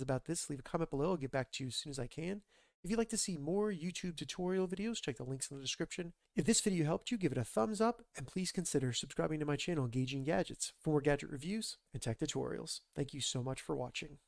about this, leave a comment below. I'll get back to you as soon as I can. If you'd like to see more YouTube tutorial videos, check the links in the description. If this video helped you, give it a thumbs up, and please consider subscribing to my channel, Engaging Gadgets, for more gadget reviews and tech tutorials. Thank you so much for watching.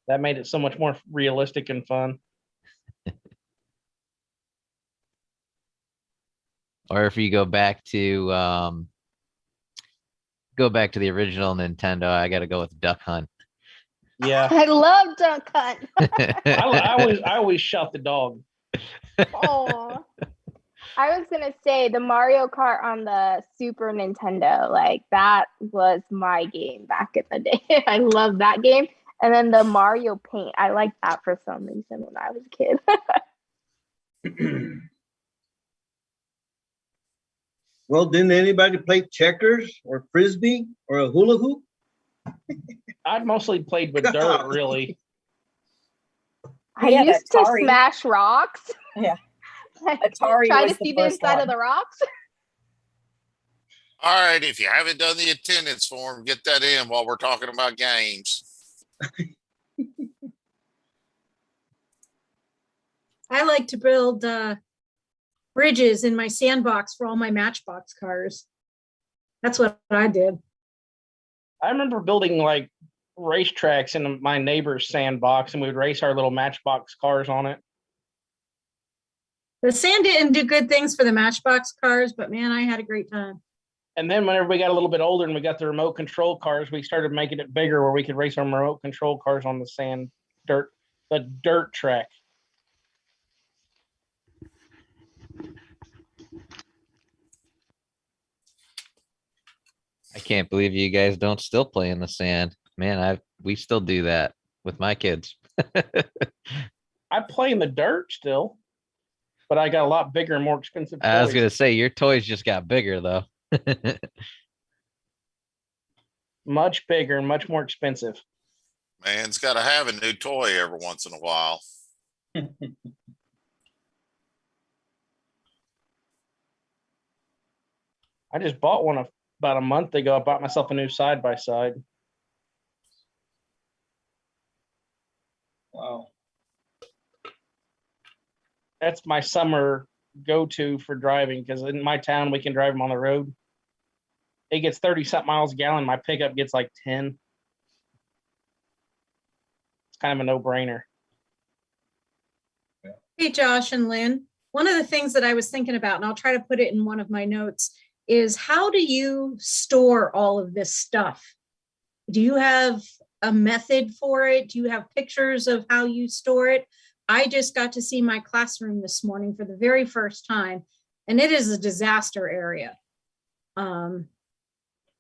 That made it so much more realistic and fun. Or if you go back to the original Nintendo, I got to go with Duck Hunt. Yeah, I love Duck Hunt. I always shot the dog. Oh, I was gonna say the Mario Kart on the Super Nintendo, like that was my game back in the day. I love that game. And then the Mario Paint, I liked that for some reason when I was a kid. Well, didn't anybody play checkers or frisbee or a hula hoop? I mostly played with dirt, really. I Yeah, used to Atari. smash rocks. Yeah. Like, Atari try was to the see the first inside one. of the rocks. All right, if you haven't done the attendance form, get that in while we're talking about games. I like to build bridges in my sandbox for all my Matchbox cars. That's what I did. I remember building like racetracks in my neighbor's sandbox, and we would race our little Matchbox cars on it. The sand didn't do good things for the Matchbox cars, but man, I had a great time. And then whenever we got a little bit older and we got the remote control cars, we started making it bigger where we could race our remote control cars on the dirt track. I can't believe you guys don't still play in the sand. Man, we still do that with my kids. I play in the dirt still, but I got a lot bigger and more expensive toys. I was gonna say your toys just got bigger though. Much bigger and much more expensive. Man's got to have a new toy every once in a while. I just bought one about a month ago. I bought myself a new side-by-side. Wow. That's my summer go-to for driving, because in my town we can drive them on the road. It gets 30-something miles a gallon. My pickup gets like 10. It's kind of a no-brainer. Hey, Josh and Lynn, one of the things that I was thinking about, and I'll try to put it in one of my notes, is how do you store all of this stuff? Do you have a method for it? Do you have pictures of how you store it? I just got to see my classroom this morning for the very first time, and it is a disaster area.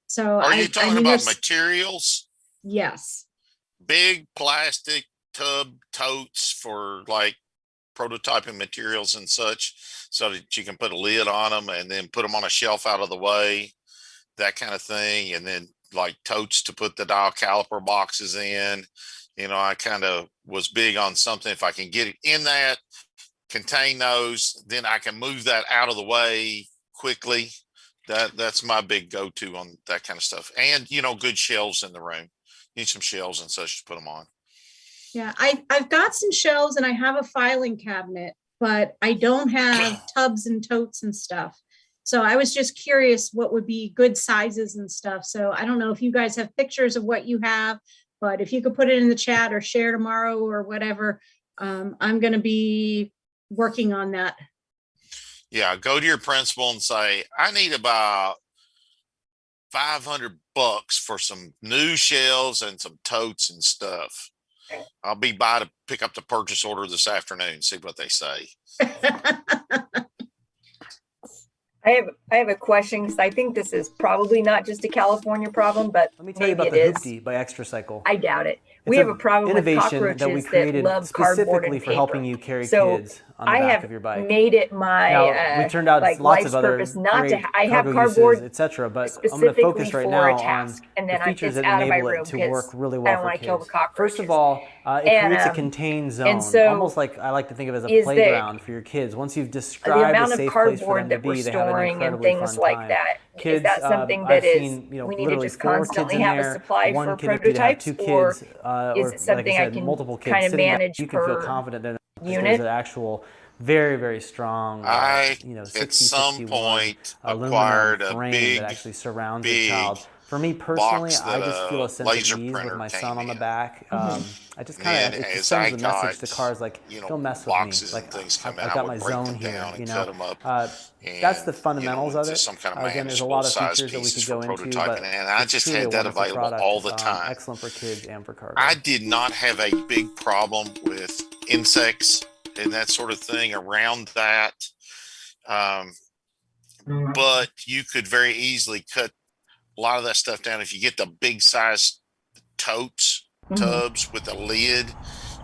So Are you talking about there's materials? Yes. Big plastic tub totes for like prototyping materials and such, so that you can put a lid on them and then put them on a shelf out of the way, that kind of thing. And then like totes to put the dial caliper boxes in. You know, I kind of was big on something. If I can get it in that, contain those, then I can move that out of the way quickly. That's my big go-to on that kind of stuff. And, you know, good shelves in the room. Need some shelves and such to put them on. Yeah, I've got some shelves and I have a filing cabinet, but I don't have tubs and totes and stuff. So I was just curious what would be good sizes and stuff. So I don't know if you guys have pictures of what you have, but if you could put it in the chat or share tomorrow or whatever, I'm going to be working on that. Yeah, go to your principal and say, I need about $500 for some new shelves and some totes and stuff. I'll be by to pick up the purchase order this afternoon, see what they say. I have a question, because I think this is probably not just a California problem, but Let me tell you about the Hoopty by Extra Cycle. I doubt it. It's We have a problem with innovation cockroaches that we created love cardboard specifically and for paper. helping you carry So kids on the back of your bike. made it my Now, we turned out like lots life's of other purpose not to. great I have cargo cardboard, uses, etc. But I'm going to specifically focus right for now a on task, and then the features it's that out of my enable room it to because work really I well don't for want to kill the kids. cockroaches. First of all, it And, creates a contained zone, so almost like I like to think of it as a is playground for your kids. Once you've the described amount a of safe place for cardboard them to that we're be, they have an storing and incredibly things fun like time. that. Kids, Is that something I've that is seen, you know, we need to literally just 4 kids constantly in have a there. supply One for kid appeared to have prototypes, 2 or kids, is or it like I something I said, can multiple kids kind of sitting there. manage You can feel per confident that there's unit? an actual very, very strong, I, you know, at 60, some 61 point, aluminum acquired a frame big, that actually surrounds the child For me personally, box I that just feel a a sense laser of ease with printer my came son on the in. back. I just And kind then of, it just as I sends the message to got, cars like, you know, don't mess with me. boxes and Like things come I've in, I got my would break zone them here, down you and know. cut them up. That's the And, fundamentals of into it. some kind of Again, there's a manageable lot of size features that we pieces could for go into, prototyping. but And I it's just truly a had that wonderful available product, all the time. excellent for kids and for cargo. I did not have a big problem with insects and that sort of thing around that. But you could very easily cut a lot of that stuff down. If you get the big size totes, tubs with a lid,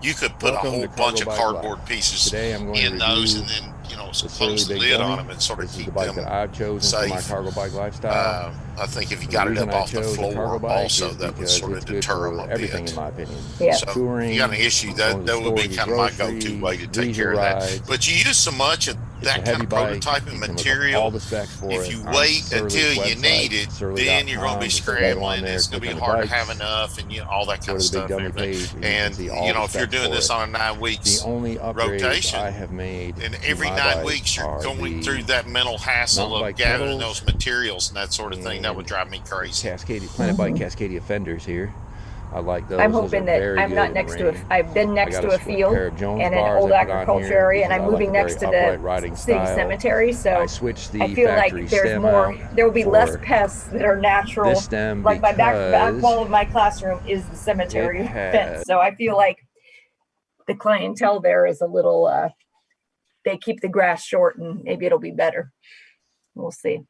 you could put a whole bunch of cardboard pieces Today I'm going in to those review and then, you know, the close the Big lid Dummy. on them and sort of This is the keep bike them that I've chosen for my safe. cargo bike lifestyle. I think if you The got it reason up I off the chose a floor cargo bike also, is that would because sort of it's good deter them for a everything, bit. in my opinion. Yeah. So Touring, if you got an issue, going to that the would store be to get kind of my go-to way to groceries, take care leisure of that. rides. But you use so much of It's a that kind heavy of bike. prototyping You can look up material. all the specs for If it you on wait Surly's until you website, need it, then you're going to be surly.com. Just go on scrambling. there, It's going click to be on the hard to have bikes, enough, and all that kind go of to the Big stuff. And Dummy everything. page, and you can And see all the if you're specs doing for this it. on a 9 The weeks only upgrades rotation, I have made and to every my 9 bike weeks you're are going the through that mental hassle mountain of bike gathering pedals those materials and that sort of thing, that would and drive me crazy. Planet Bike Cascadia fenders here. I like those. I'm Those hoping are that very I'm good not in next the to rain. I've been I next got to a a field pair of Jones and an bars old I put on agriculture here area, and because I'm I like moving a next very to upright the riding city style. cemetery. I So switched the I feel like factory there's stem more, out there will be less for pests that are natural. this stem Like my back because wall of my classroom is the it cemetery has fence. So I feel like the clientele there is a little, they keep the grass short, and maybe it'll be better. We'll see.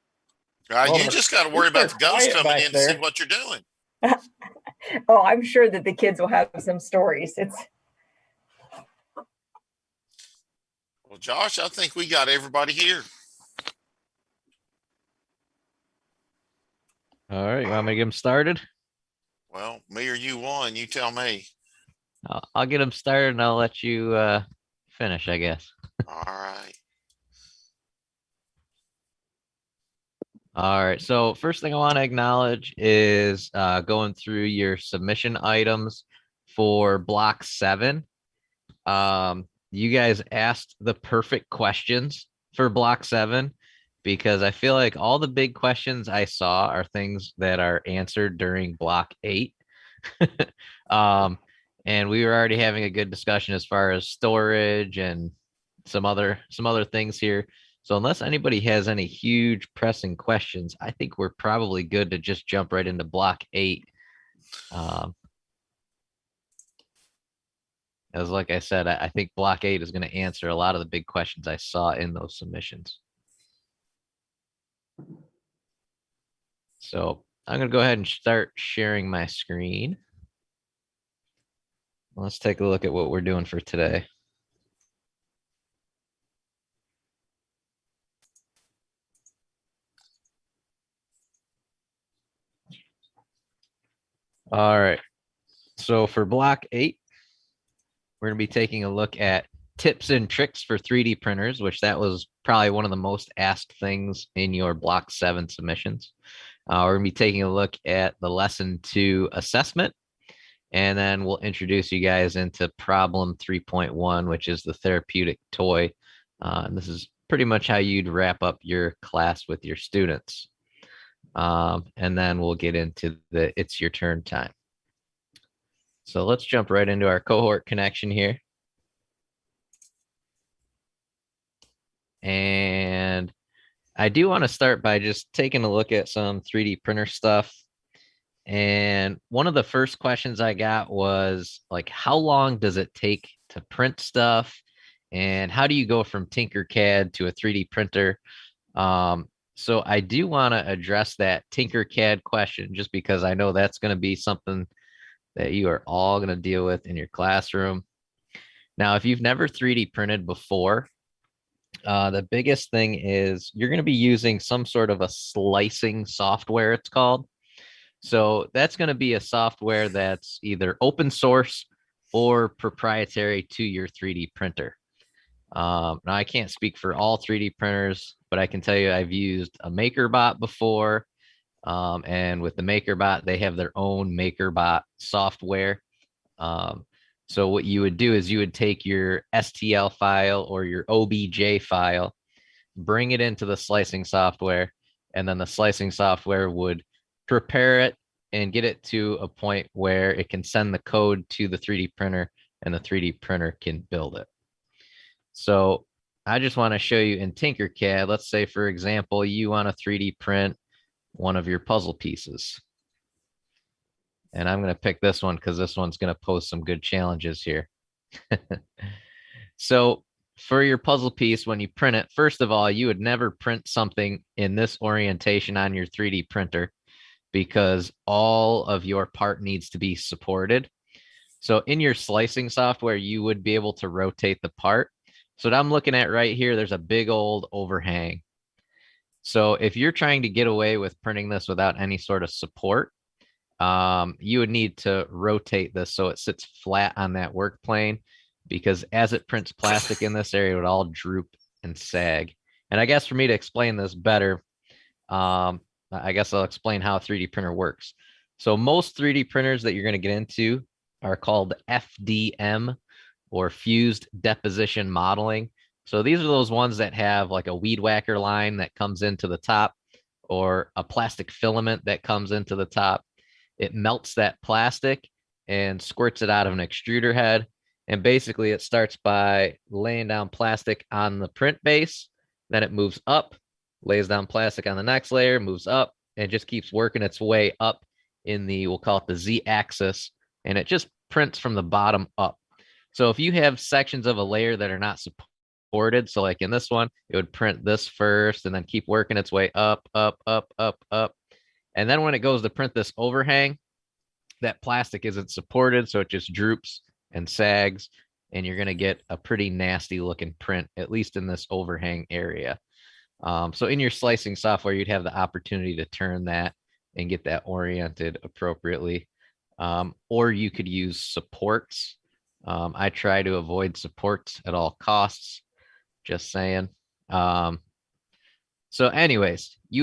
You just got to worry about the ghosts coming in to see what you're doing. Oh, I'm sure that the kids will have some stories. Well, Josh, I think we got everybody here. All right, you want me to get them started? Well, me or you won. You tell me. I'll get them started and I'll let you finish, I guess. All right. All right. So first thing I want to acknowledge is going through your submission items for block 7. You guys asked the perfect questions for block 7 because I feel like all the big questions I saw are things that are answered during block 8. And we were already having a good discussion as far as storage and some other things here. So unless anybody has any huge pressing questions, I think we're probably good to just jump right into block 8. As like I said, I think block 8 is going to answer a lot of the big questions I saw in those submissions. So I'm going to go ahead and start sharing my screen. Let's take a look at what we're doing for today. All right. So for block 8, we're going to be taking a look at tips and tricks for 3D printers, which that was probably one of the most asked things in your block 7 submissions. We're going to be taking a look at the lesson 2 assessment, and then we'll introduce you guys into problem 3.1, which is the therapeutic toy. And this is pretty much how you'd wrap up your class with your students. And then we'll get into the it's your turn time. So let's jump right into our cohort connection here. And I do want to start by just taking a look at some 3D printer stuff. And one of the first questions I got was like, how long does it take to print stuff? And how do you go from Tinkercad to a 3D printer? So I do want to address that Tinkercad question just because I know that's going to be something that you are all going to deal with in your classroom. Now, if you've never 3D printed before, the biggest thing is you're going to be using some sort of a slicing software, it's called. So that's going to be a software that's either open source or proprietary to your 3D printer. Now, I can't speak for all 3D printers, but I can tell you I've used a MakerBot before. And with the MakerBot, they have their own MakerBot software. So what you would do is you would take your STL file or your OBJ file, bring it into the slicing software, and then the slicing software would prepare it and get it to a point where it can send the code to the 3D printer and the 3D printer can build it. So I just want to show you in Tinkercad, let's say, for example, you want to 3D print one of your puzzle pieces. And I'm going to pick this one because this one's going to pose some good challenges here. So for your puzzle piece, when you print it, first of all, you would never print something in this orientation on your 3D printer because all of your part needs to be supported. So in your slicing software, you would be able to rotate the part. So what I'm looking at right here, there's a big old overhang. So if you're trying to get away with printing this without any sort of support, you would need to rotate this so it sits flat on that work plane, because as it prints plastic in this area, it would all droop and sag. And I guess for me to explain this better, I guess I'll explain how a 3D printer works. So most 3D printers that you're going to get into are called FDM, or fused deposition modeling. So these are those ones that have like a weed whacker line that comes into the top, or a plastic filament that comes into the top. It melts that plastic and squirts it out of an extruder head. And basically it starts by laying down plastic on the print base, then it moves up, lays down plastic on the next layer, moves up, and just keeps working its way up in the, we'll call it the Z axis, and it just prints from the bottom up. So if you have sections of a layer that are not supported, so like in this one, it would print this first and then keep working its way up, up, up, up, up. And then when it goes to print this overhang, that plastic isn't supported, so it just droops and sags, and you're going to get a pretty nasty looking print, at least in this overhang area. So in your slicing software, you'd have the opportunity to turn that and get that oriented appropriately. Or you could use supports. I try to avoid supports at all costs, just saying. So anyways, you